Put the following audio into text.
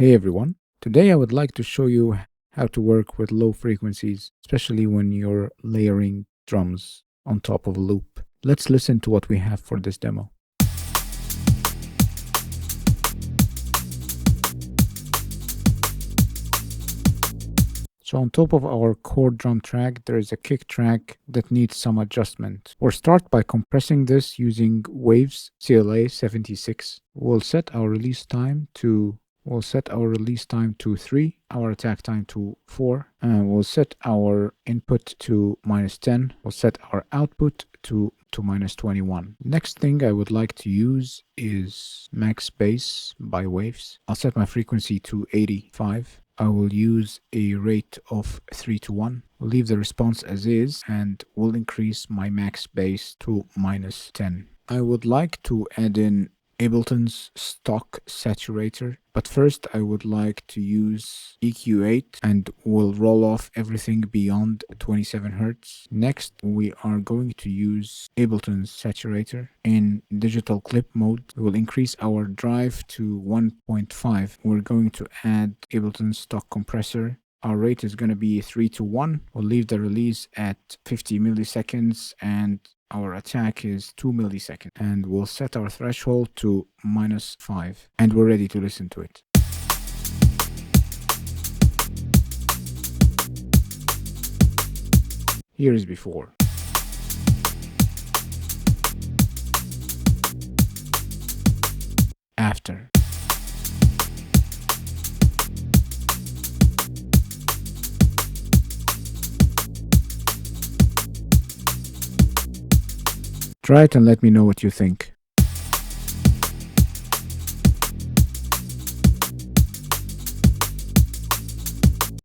Hey everyone, today I would like to show you how to work with low frequencies, especially when you're layering drums on top of a loop. Let's listen to what we have for this demo. So on top of our core drum track, there is a kick track that needs some adjustment. We'll start by compressing this using Waves CLA-76. We'll set our release time to 3, our attack time to 4, and we'll set our input to -10. We'll set our output to -21. Next thing I would like to use is max bass by Waves. I'll set my frequency to 85. I will use a rate of 3:1. We'll leave the response as is and we'll increase my max bass to -10. I would like to add in Ableton's stock saturator, but first I would like to use EQ8 and we'll roll off everything beyond 27 Hz. Next, we are going to use Ableton's saturator. In digital clip mode, we will increase our drive to 1.5. We're going to add Ableton's stock compressor. Our rate is going to be 3:1. We'll leave the release at 50 milliseconds and our attack is 2 milliseconds, and we'll set our threshold to -5, and we're ready to listen to it. Here is before. After. Try it and let me know what you think.